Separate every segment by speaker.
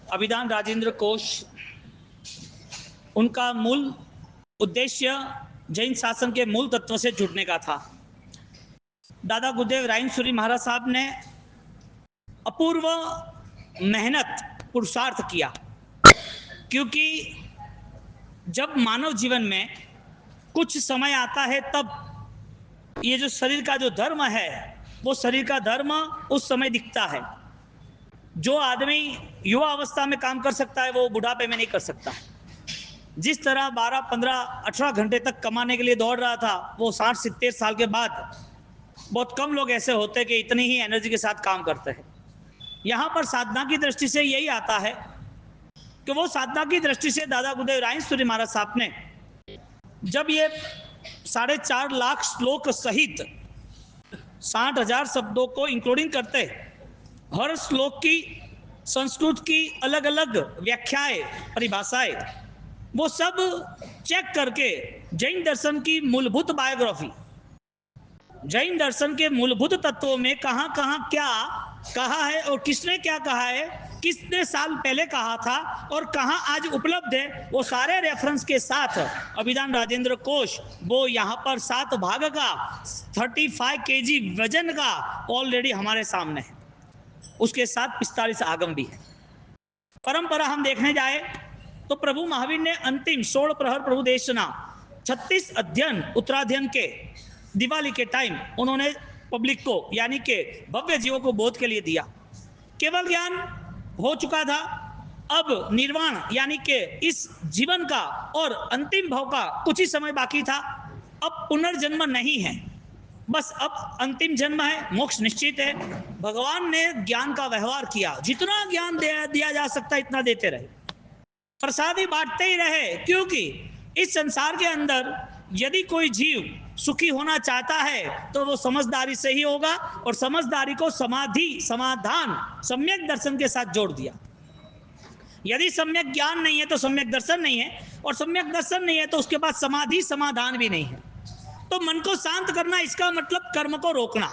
Speaker 1: अभिधान राजेंद्र कोश, उनका मूल उद्देश्य जैन शासन के मूल तत्व से जुड़ने का था। दादा गुरुदेव रायसूरी महाराज साहब ने अपूर्व मेहनत पुरुषार्थ किया, क्योंकि जब मानव जीवन में कुछ समय आता है तब ये जो शरीर का जो धर्म है वो शरीर का धर्म उस समय दिखता है। जो आदमी युवा अवस्था में काम कर सकता है वो बुढ़ापे में नहीं कर सकता। जिस तरह 12, 15, 18 घंटे तक कमाने के लिए दौड़ रहा था, वो 60-70 साल के बाद बहुत कम लोग ऐसे होते हैं कि इतनी ही एनर्जी के साथ काम करते हैं। यहाँ पर साधना की दृष्टि से यही आता है कि वो साधना की दृष्टि से दादा गुरुदेव रायसूरी महाराज साहब ने जब ये 4.5 लाख श्लोक सहित 60,000 शब्दों को इंक्लूडिंग करते, हर श्लोक की संस्कृत की अलग अलग व्याख्याएं, परिभाषाएं, वो सब चेक करके जैन दर्शन की मूलभूत बायोग्राफी, जैन दर्शन के मूलभूत तत्वों में कहाँ कहाँ क्या कहा है और किसने क्या कहा है, कितने साल पहले कहा था और कहाँ आज उपलब्ध है, वो सारे रेफरेंस के साथ अभिधान राजेंद्र कोश वो यहाँ पर 7 भाग का 35 kg वजन का ऑलरेडी हमारे सामने है। उसके साथ 45 आगम भी है। परंपरा हम देखने जाए तो प्रभु महावीर ने अंतिम 16 प्रहर प्रभु देशना 36 अध्ययन उत्तराध्ययन के दिवाली के टाइम उन्होंने पब्लिक को यानी के भव्य जीवों को बोध के लिए दिया। केवल ज्ञान हो चुका था, अब निर्वाण यानी के इस जीवन का और अंतिम भाव का कुछ ही समय बाकी था। अब पुनर्जन्म नहीं है, बस अब अंतिम जन्म है, मोक्ष निश्चित है। भगवान ने ज्ञान का व्यवहार किया, जितना ज्ञान दिया जा सकता है इतना देते रहे, प्रसादी बांटते ही रहे, क्योंकि इस संसार के अंदर यदि कोई जीव सुखी होना चाहता है तो वो समझदारी से ही होगा, और समझदारी को समाधि, समाधान, सम्यक दर्शन के साथ जोड़ दिया। यदि सम्यक ज्ञान नहीं है तो सम्यक दर्शन नहीं है, और सम्यक दर्शन नहीं है तो उसके बाद समाधि, समाधान भी नहीं है। तो मन को शांत करना इसका मतलब कर्म को रोकना,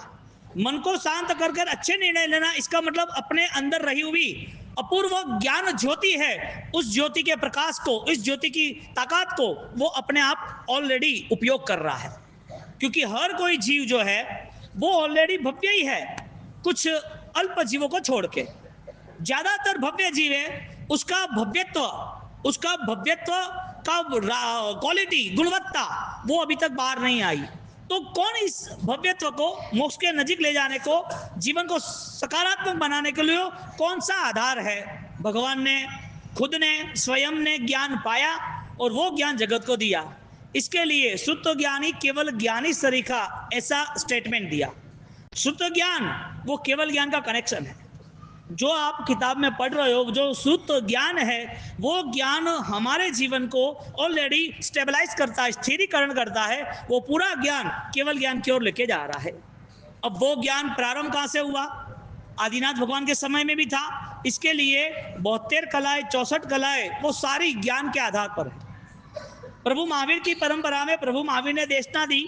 Speaker 1: मन को शांत कर कर अच्छे निर्णय लेना इसका मतलब अपने अंदर रही हुई अपूर्व ज्ञान ज्योति है, उस ज्योति के प्रकाश को, इस ज्योति की ताकत को वो अपने आप ऑलरेडी उपयोग कर रहा है। क्योंकि हर कोई जीव जो है वो ऑलरेडी भव्य ही है, कुछ अल्प जीवों को छोड़ के। ज्यादातर भव्य जीव है, उसका भव्यत्व का क्वालिटी, गुणवत्ता वो अभी तक बाहर नहीं आई। तो कौन इस भव्यत्व को मोक्ष के नजीक ले जाने को, जीवन को सकारात्मक बनाने के लिए कौन सा आधार है? भगवान ने खुद ने स्वयं ने ज्ञान पाया और वो ज्ञान जगत को दिया। इसके लिए शुद्ध ज्ञानी केवल ज्ञानी सरीखा ऐसा स्टेटमेंट दिया। शुद्ध ज्ञान वो केवल ज्ञान का कनेक्शन है। जो आप किताब में पढ़ रहे हो, जो शुद्ध ज्ञान है, वो ज्ञान हमारे जीवन को ऑलरेडी स्टेबलाइज करता है, स्थिरीकरण करता है। वो पूरा ज्ञान केवल ज्ञान की ओर लेके जा रहा है। अब वो ज्ञान प्रारंभ कहाँ से हुआ? आदिनाथ भगवान के समय में भी था। इसके लिए 72 कलाएं, 64 कलाएं वो सारी ज्ञान के आधार पर है। प्रभु महावीर की परंपरा में प्रभु महावीर ने देशना दी,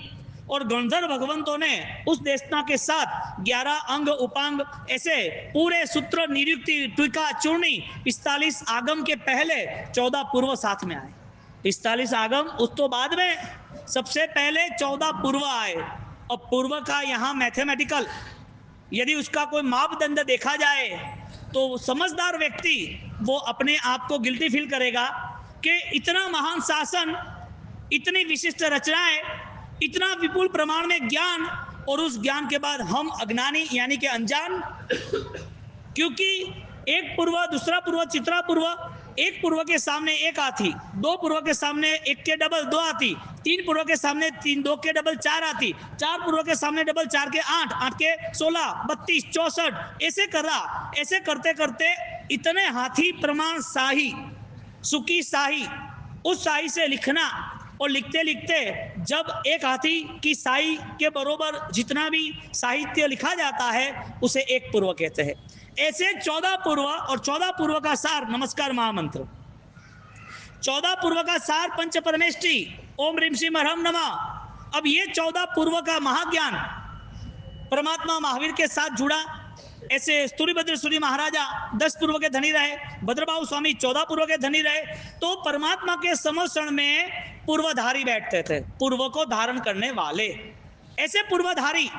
Speaker 1: और गंधर्व भगवंतों ने उस देशना के साथ 11 अंग उपांग ऐसे पूरे सूत्र, निरुक्ति, टीका, चूर्णी, 45 आगम के पहले 14 पूर्व साथ में आए। 45 आगम उस तो बाद में, सबसे पहले 14 पूर्व आए। अब पूर्व का यहाँ मैथमेटिकल यदि उसका कोई मापदंड देखा जाए तो समझदार व्यक्ति वो अपने आप को गिल्टी फील करेगा कि इतना महान शासन, इतनी विशिष्ट रचनाएं, इतना विपुल प्रमाण में ज्ञान, और उस ज्ञान के बाद हम अज्ञानी यानी कि अनजान। क्योंकि एक पूर्व, दूसरा पूर्व, चित्रा पूर्व, एक पूर्व के सामने एक हाथी, 2 पूर्व के सामने एक के डबल 2 हाथी, 3 पूर्व के सामने 2 के डबल 4 हाथी, 4 पूर्व के सामने डबल 4 के 8, 8 के 16, 32, 64 ऐसे कर रहा। ऐसे करते करते इतने हाथी प्रमाण शाही, सुकी शाही, उस शाही से लिखना, और लिखते लिखते जब एक हाथी की शाही के बरोबर जितना भी साहित्य लिखा जाता है उसे एक पूर्व कहते हैं। ऐसे 14 पूर्व, और 14 पूर्व का सार नमस्कार महामंत्र, 14 पूर्व का सार पंच परमेष्टि, ओम ह्रीं श्रीं हरहम नमः। अब ये 14 पूर्व का महाज्ञान परमात्मा महावीर के साथ जुड़ा, ऐसे स्तुरीभद्र सूरी महाराजा 10 पूर्व के धनी रहे, भद्रबाहु स्वामी 14 पूर्व के धनी रहे। तो परमात्मा के समोषण में पूर्वधारी बैठते थे, पूर्व को धारण करने वाले। ऐसे पूर्वधारी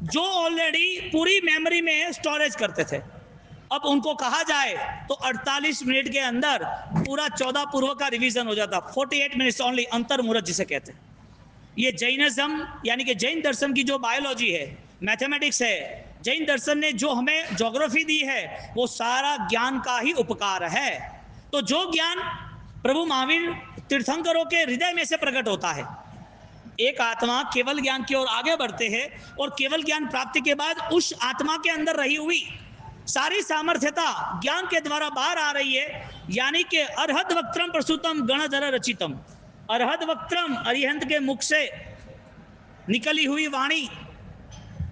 Speaker 1: जो ऑलरेडी पूरी मेमोरी में स्टोरेज करते थे, अब उनको कहा जाए तो 48 मिनट के अंदर पूरा 14 पूर्व का रिवीजन हो जाता। 48 मिनट्स ओनली, अंतर मुहूर्त जिसे कहते हैं। ये जैनिज्म यानी कि जैन दर्शन की जो बायोलॉजी है, मैथमेटिक्स है, जैन दर्शन ने जो हमें ज्योग्राफी दी है, वो सारा ज्ञान का ही उपकार है। तो जो ज्ञान प्रभु महावीर तीर्थंकरों के हृदय में से प्रकट होता है, एक आत्मा केवल ज्ञान की ओर आगे बढ़ते हैं और केवल ज्ञान प्राप्ति के बाद उस आत्मा के अंदर रही हुई सारी सामर्थ्यता ज्ञान के द्वारा बाहर आ रही है। यानी कि अरहद वक्त्रम प्रसूतम गणधर रचितम, अरहद वक्त्रम अरिहंत के मुख से निकली हुई वाणी,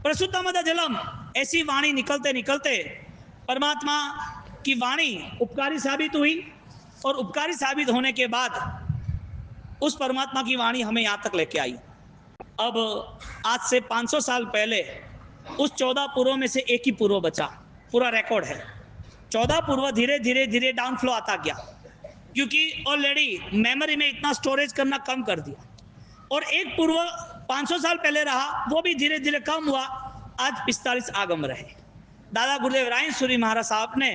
Speaker 1: प्रसूतम जलम, ऐसी वाणी निकलते निकलते परमात्मा की वाणी उपकारी साबित हुई और उपकारी साबित होने के बाद उस परमात्मा की वाणी हमें यहाँ तक लेके आई। अब आज से 500 साल पहले उस 14 पूर्व में से एक ही पूर्व बचा, पूरा रिकॉर्ड है। 14 पूर्व धीरे धीरे धीरे डाउन फ्लो आता गया, क्योंकि ऑलरेडी मेमोरी में इतना स्टोरेज करना कम कर दिया। और एक पूर्व 500 साल पहले रहा, वो भी धीरे धीरे कम हुआ। आज 45 आगम रहे। दादा गुरुदेव रायन सूरी महाराज साहब ने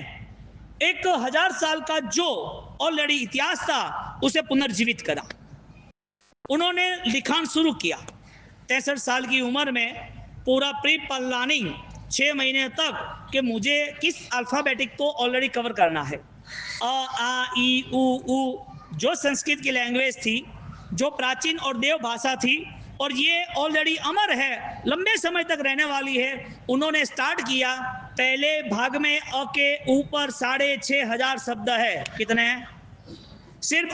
Speaker 1: 1000 साल का जो ऑलरेडी इतिहास था उसे पुनर्जीवित करा। उन्होंने लिखान शुरू किया। 63 साल की उम्र में पूरा प्री प्लानिंग 6 महीने तक कि मुझे किस अल्फाबेटिक को ऑलरेडी कवर करना है। अ आ ई उ जो संस्कृत की लैंग्वेज थी, जो प्राचीन और देव भाषा थी, और ये ऑलरेडी अमर है, लंबे समय तक रहने वाली है। उन्होंने स्टार्ट किया। पहले भाग में अ के ऊपर 6500 शब्द है। कितने हैं? सिर्फ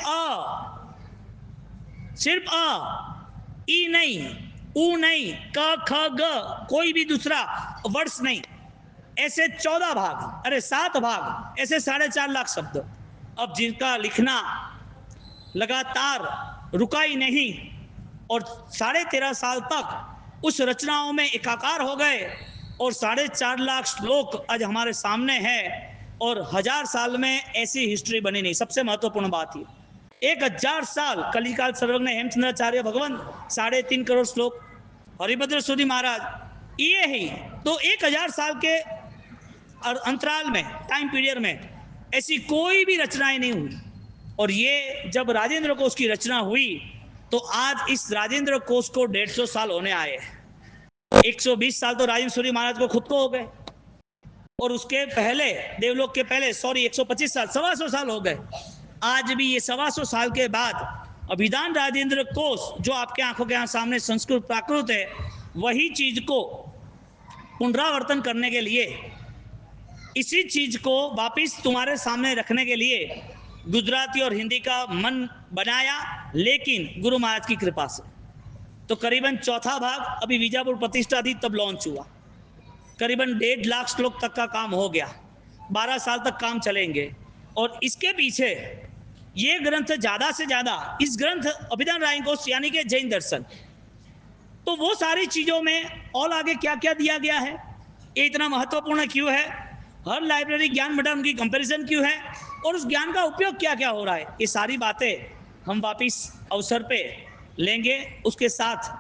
Speaker 1: अ, ई नहीं, उ नहीं, क ख ग, कोई भी दूसरा वर्ड्स नहीं। ऐसे 14 भाग, अरे 7 भाग, ऐसे 4.5 लाख शब्द। अब जिनका लिखना लगातार रुका ही नहीं और 13.5 साल तक उस रचनाओं में एकाकार हो गए, और 4.5 लाख श्लोक आज हमारे सामने है, और 1000 साल में ऐसी हिस्ट्री बनी नहीं। सबसे महत्वपूर्ण बात ये 1000 साल कलिकाल सर्वज्ञ हेमचंद्राचार्य भगवान 3.5 करोड़ श्लोक, हरिभद्र सूरी महाराज, ये ही तो 1000 साल के अंतराल में, टाइम पीरियड में ऐसी कोई भी रचनाएं नहीं हुई। और ये जब राजेंद्र कोश की रचना हुई तो आज इस राजेंद्र कोश को 150 साल होने आए। 120 साल तो राजेंद्र सूरी महाराज को खुद को हो गए, और उसके पहले देवलोक के पहले 125 साल, 125 साल हो गए। आज भी ये 125 साल के बाद अभिधान राजेंद्र कोश जो आपके आंखों के यहाँ सामने संस्कृत प्राकृत है, वही चीज को पुनरावर्तन करने के लिए, इसी चीज को वापिस तुम्हारे सामने रखने के लिए गुजराती और हिंदी का मन बनाया, लेकिन गुरु महाराज की कृपा से। तो करीबन चौथा भाग अभी बीजापुर प्रतिष्ठा थी तब लॉन्च हुआ। करीबन 1.5 लाख श्लोक तक का काम हो गया। 12 साल तक काम चलेंगे। और इसके पीछे ये ग्रंथ ज्यादा से ज्यादा, इस ग्रंथ अभिधान राय कोश यानी कि जैन दर्शन, तो वो सारी चीजों में और आगे क्या क्या दिया गया है, ये इतना महत्वपूर्ण क्यों है, हर लाइब्रेरी ज्ञान भंडार की कंपैरिजन क्यों है, और उस ज्ञान का उपयोग क्या क्या हो रहा है, ये सारी बातें हम वापिस अवसर पे लेंगे। उसके साथ